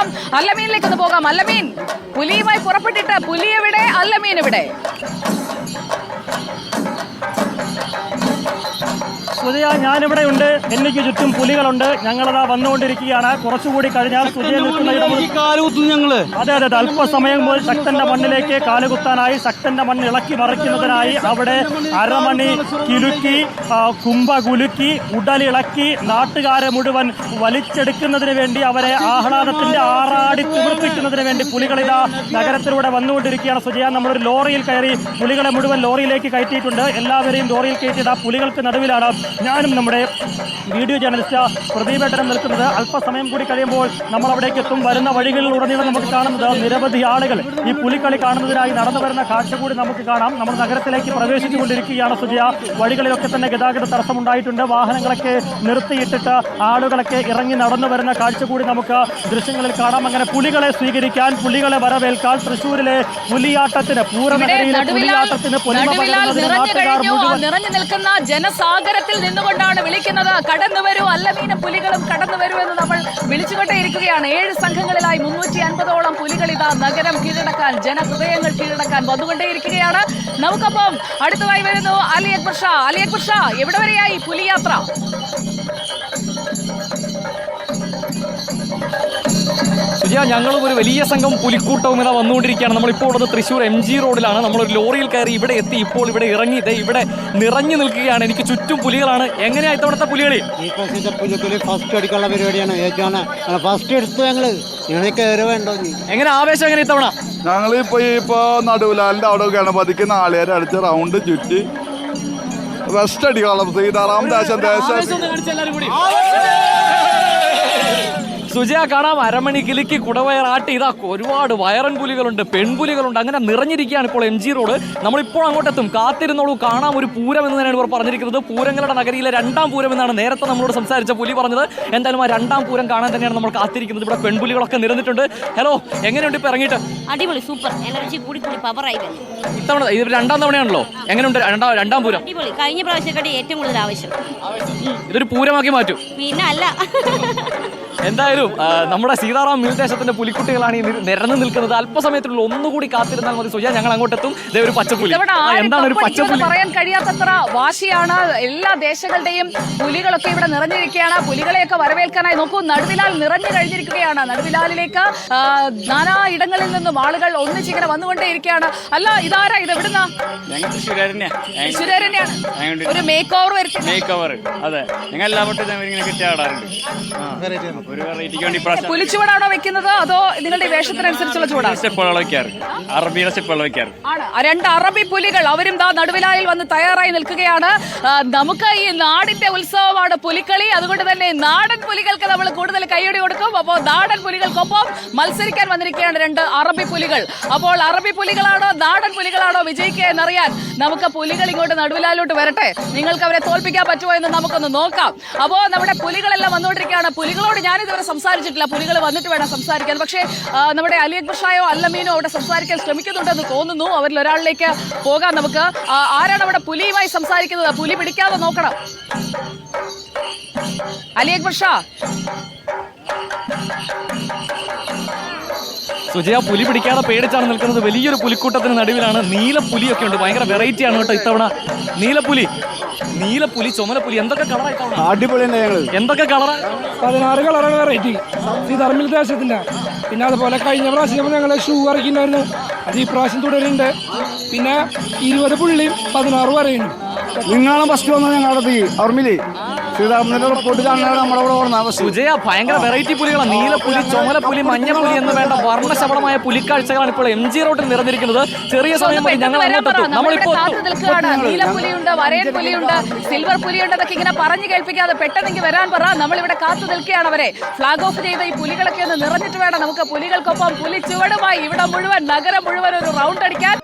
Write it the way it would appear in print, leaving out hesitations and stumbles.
പോകാം, അല്ലമീനിലേക്ക് ഒന്ന് പോകാം. അല്ലമീൻ, പുലിയുമായി പുറപ്പെട്ടിട്ട് പുലി എവിടെ, അല്ലമീൻ എവിടെ? സുജയ, ഞാനിവിടെ ഉണ്ട്. എനിക്ക് ചുറ്റും പുലികളുണ്ട്. ഞങ്ങളതാ വന്നുകൊണ്ടിരിക്കുകയാണ്. കുറച്ചുകൂടി കഴിഞ്ഞാൽ സുജയ നിൽക്കുന്ന അതെ, അല്പസമയം മുതൽ ശക്തന്റെ മണ്ണിലേക്ക് കാലുകുത്താനായി, ശക്തന്റെ മണ്ണ് ഇളക്കി മറിക്കുന്നതിനായി അവിടെ അരമണി കിലുക്കി, കുമ്പ കുലുക്കി, ഉടലിളക്കി നാട്ടുകാരെ മുഴുവൻ വലിച്ചെടുക്കുന്നതിന് വേണ്ടി, അവരെ ആഹ്ലാദത്തിന്റെ ആറാടി തിമിർപ്പിക്കുന്നതിന് വേണ്ടി പുലികളിതാ നഗരത്തിലൂടെ വന്നുകൊണ്ടിരിക്കുകയാണ്. സുജയ, നമ്മളൊരു ലോറിയിൽ കയറി പുലികളെ മുഴുവൻ ലോറിയിലേക്ക് കയറ്റിയിട്ടുണ്ട്. എല്ലാവരെയും ലോറിയിൽ കയറ്റിയത് ആ പുലികൾക്ക് നടുവിലാണ് ഞാനും നമ്മുടെ വീഡിയോ ജേർണലിസ്റ്റ് പ്രദീപേട്ടനും നിൽക്കുന്നത്. അല്പസമയം കൂടി കഴിയുമ്പോൾ നമ്മൾ അവിടേക്ക് എത്തും. വരുന്ന വഴികളിലുടനീളം നമുക്ക് കാണുന്നത് നിരവധി ആളുകൾ ഈ പുലിക്കളി കാണുന്നതിനായി നടന്നു വരുന്ന കാഴ്ച കൂടി നമുക്ക് കാണാം. നമ്മൾ നഗരത്തിലേക്ക് പ്രവേശിച്ചുകൊണ്ടിരിക്കുകയാണ് സുജയ. വഴികളിലൊക്കെ തന്നെ ഗതാഗത തടസ്സമുണ്ടായിട്ടുണ്ട്. വാഹനങ്ങളൊക്കെ നിർത്തിയിട്ടിട്ട് ആളുകളൊക്കെ ഇറങ്ങി നടന്നു വരുന്ന കാഴ്ച കൂടി നമുക്ക് ദൃശ്യങ്ങളിൽ കാണാം. അങ്ങനെ പുലികളെ സ്വീകരിക്കാൻ, പുലികളെ വരവേൽക്കാൻ തൃശ്ശൂരിലെ പുലിയാട്ടത്തിന്, പൂരനഗരിയിലെ പുലിയാട്ടത്തിന് നിറഞ്ഞു നിൽക്കുന്ന ജനസാഗരത്തിൽ നിന്നുകൊണ്ടാണ് വിളിക്കുന്നത്. കടന്നു വരൂ, അല്ലമീനും പുലികളും കടന്നു വരൂ എന്ന് നമ്മൾ വിളിച്ചുകൊണ്ടേയിരിക്കുകയാണ്. 7 സംഘങ്ങളിലായി 350ഓളം പുലികൾ ഇതാ നഗരം കീഴടക്കാൻ, ജനഹൃദയങ്ങൾ കീഴടക്കാൻ വന്നുകൊണ്ടേയിരിക്കുകയാണ്. നമുക്കൊപ്പം അടുത്തതായി വരുന്നു അലി അക്ബർ ഷാ. അലി അക്ബർ ഷാ, എവിടെ വരെയായി പുലിയാത്ര? സുജയ, ഞങ്ങളും ഒരു വലിയ സംഘം പുലിക്കൂട്ടവും ഇതാ വന്നുകൊണ്ടിരിക്കുകയാണ്. നമ്മളിപ്പോൾ ഉള്ളത് തൃശ്ശൂർ MG റോഡിലാണ്. നമ്മളൊരു ലോറിയിൽ കയറി ഇവിടെ എത്തി. ഇപ്പോൾ ഇവിടെ ഇറങ്ങി ഇവിടെ നിറഞ്ഞു നിൽക്കുകയാണ്. എനിക്ക് ചുറ്റും പുലികളാണ്. എങ്ങനെയാ ഇത്തവണത്തെ പുലികളി? ഈ പ്രാവശ്യത്തെ പുലിക്കളി ഫസ്റ്റ് അടിക്കാനുള്ള പരിപാടിയാണ്. ഏറ്റവും ഫസ്റ്റ് എടുത്തു ഞങ്ങൾ കയറി വേണ്ടോ? എങ്ങനെ ആവേശം എങ്ങനെ ഇത്തവണ? ഞങ്ങളിപ്പോ നടുവിലാലിന്റെ അവിടെ ഗണപതിക്ക് നാളികേരം അടിച്ച് റൗണ്ട് ചുറ്റി ഫസ്റ്റ് അടിക്കാനുള്ള സീതാറാം ദേശം സുജയ, കാണാം അരമണി കിലുക്കി കുടവയറാട്ടി ഇതാ ഒരുപാട് വയറൻ പുലികളുണ്ട്, പെൺപുലികളുണ്ട്. അങ്ങനെ നിറഞ്ഞിരിക്കുകയാണ് ഇപ്പോൾ MG റോഡ്. നമ്മളിപ്പോൾ അങ്ങോട്ടെത്തും, കാത്തിരുന്നോളൂ. കാണാം ഒരു പൂരം എന്ന് തന്നെയാണ് ഇവർ പറഞ്ഞിരിക്കുന്നത്. പൂരങ്ങളുടെ നഗരിയിലെ 2ാം പൂരം എന്നാണ് നേരത്തെ നമ്മളോട് സംസാരിച്ച പുലി പറഞ്ഞത്. എന്തായാലും ആ 2ാം പൂരം കാണാൻ തന്നെയാണ് നമ്മൾ കാത്തിരിക്കുന്നത്. ഇവിടെ പെൺപുലികളൊക്കെ നിരന്നിട്ടുണ്ട്. ഹലോ, എങ്ങനെയുണ്ട് ഇപ്പൊ ഇറങ്ങിയിട്ട്? അടിപൊളി, സൂപ്പർ, എനർജി കൂടി പവറായി. ഇത്തവണ ഇത് 2ാം തവണയാണല്ലോ. എങ്ങനെയുണ്ട് 2ാം പൂരം? അടിപൊളി, കഴിഞ്ഞ പ്രാവശ്യക്കാട്ടി ഏറ്റവും കൂടുതൽ ആവശ്യം. ഇതൊരു പൂരമാക്കി മാറ്റും. പിന്നെ അല്ല. എന്തായാലും നമ്മുടെ സീതാറാം ദേശത്തിന്റെ പുലിക്കുട്ടികളാണ് ഈ നിരന്നു നിൽക്കുന്നത്. അല്പസമയത്തിലുള്ള ഒന്നുകൂടി കാത്തിരുന്നാൽ മതി സുജയ, ഞങ്ങൾ അങ്ങോട്ടെത്തും. ഒരു പച്ചപ്പുലി. എന്താണ് ഒരു പച്ചപ്പുലി? പറയാൻ കഴിയാത്തത്ര വാശിയാണ്. എല്ലാ ദേശങ്ങളുടെയും പുലികളൊക്കെ ഇവിടെ നിറഞ്ഞിരിക്കുകയാണ്. പുലികളെയൊക്കെ വരവേൽക്കാനായി നോക്കൂ, നടുവിലാൽ നിറഞ്ഞു കഴിഞ്ഞിരിക്കുകയാണ്. നടുവിലാലിലേക്ക് നാനാ ഇടങ്ങളിൽ നിന്നും ആളുകൾ ഒന്നിച്ചിങ്ങനെ വന്നുകൊണ്ടേയിരിക്കുകയാണ്. അല്ല, ഇതാരാ? ഇത് എവിടുന്ന? തൃശ്ശൂരന്നെയാണ്. ഒരു മേക്ക് ഓവർ വരുത്തി. അതെ, ഞങ്ങൾ എല്ലാ വട്ടം കിട്ടാറുണ്ട്. പുലിച്ചുവടാണോ വെക്കുന്നത് അതോ നിങ്ങളുടെ വേഷത്തിനനുസരിച്ചുള്ള ചൂടാണ്? അറബിയുടെ സ്റ്റെപ്പുകൾ വെക്കാറ്. 2 അറബി പുലികൾ, അവരും നടുവിലായിൽ വന്ന് തയ്യാറായി നിൽക്കുകയാണ്. നമുക്ക് ഈ നാടിന്റെ ഉത്സവമാണ് പുലിക്കളി. അതുകൊണ്ട് തന്നെ നാടൻ പുലികൾക്ക് നമ്മൾ കൂടുതൽ കൈയടി കൊടുക്കും. അപ്പോൾ നാടൻ പുലികൾക്കൊപ്പം മത്സരിക്കാൻ വന്നിരിക്കുകയാണ് 2 അറബി പുലികൾ. അപ്പോൾ അറബി പുലികളാണോ നാടൻ പുലികളാണോ വിജയിക്കുക എന്നറിയാൻ നമുക്ക് പുലികൾ ഇങ്ങോട്ട് നടുവിലാലോട്ട് വരട്ടെ. നിങ്ങൾക്ക് അവരെ തോൽപ്പിക്കാൻ പറ്റുമോ എന്ന് നമുക്കൊന്ന് നോക്കാം. അപ്പോൾ നമ്മുടെ പുലികളെല്ലാം വന്നുകൊണ്ടിരിക്കുകയാണ്. പുലികളോട് ഞാനിതുവരെ സംസാരിച്ചിട്ടില്ല, പുലികൾ വന്നിട്ട് വേണം സംസാരിക്കാൻ. പക്ഷേ നമ്മുടെ അലി അക്ബർ ഷായോ അല്ലമീനോ അവിടെ സംസാരിക്കാൻ ശ്രമിക്കുന്നുണ്ടെന്ന് തോന്നുന്നു. അവരിൽ ഒരാളിലേക്ക് പോകാം നമുക്ക്. ആരാണ് അവിടെ പുലിയുമായി സംസാരിക്കുന്നത്? പുലി പിടിക്കാതെ നോക്കണം. അലി അക്ബർ ഷാ. സുജയ, പുലി പിടിക്കാതെ പേടിച്ചാണ് നിൽക്കുന്നത്. വലിയൊരു പുലിക്കൂട്ടത്തിന് നടുവിലാണ്. നീലപ്പുലിയൊക്കെ ഉണ്ട്. ഭയങ്കര വെറൈറ്റിയാണ് കേട്ടോ ഇത്തവണ. നീലപ്പുലി, ചുമലപ്പുലി, എന്തൊക്കെ കളറായി? അടിപൊളി. എന്തൊക്കെ കളറാ? 16 കളറാണ് വെറൈറ്റി ഈ ധർമ്മിൽ ദേശത്തിന്റെ. പിന്നെ അതുപോലെ കഴിഞ്ഞ പ്രാവശ്യം ഞങ്ങൾ ഷൂ ഇറക്കിണ്ടായിരുന്നു. അത് ഈ പ്രാവശ്യം തുടരുന്നുണ്ട്. പിന്നെ 20 പുള്ളിയും 16 വരെയുണ്ട്. നിങ്ങളാണ് ഫസ്റ്റ് വന്നത് ഞങ്ങളുടെ ഓർമ്മയില്ലേ? സുജയ, ഭയങ്കര വെറൈറ്റി പുലികളാണ്. നീലപ്പുലി, ചുമലപ്പുലി, മഞ്ഞപ്പുലി എന്ന് വേണ്ട വർണ്ണശബളമായ പുലിക്കാഴ്ചകളാണ് ഇപ്പോൾ MG റോഡിൽ നിറഞ്ഞിരിക്കുന്നത്. ചെറിയ സമയം ഞങ്ങൾ നീലപ്പുലിയുണ്ട്, വരയൻ പുലിയുണ്ട്, സിൽവർ പുലിയുണ്ട് എന്നൊക്കെ ഇങ്ങനെ പറഞ്ഞു കേൾപ്പിക്കാതെ പെട്ടെന്നെങ്കിൽ വരാൻ പറ. നമ്മളിവിടെ കാത്തു നിൽക്കുകയാണ്. അവരെ ഫ്ലാഗ് ഓഫ് ചെയ്ത ഈ പുലികളൊക്കെ ഒന്ന് നിറഞ്ഞിട്ട് വേണം നമുക്ക് പുലികൾക്കൊപ്പം പുലി ചുവടുമായി ഇവിടെ മുഴുവൻ നഗരം മുഴുവൻ ഒരു റൗണ്ട് അടിക്കാൻ.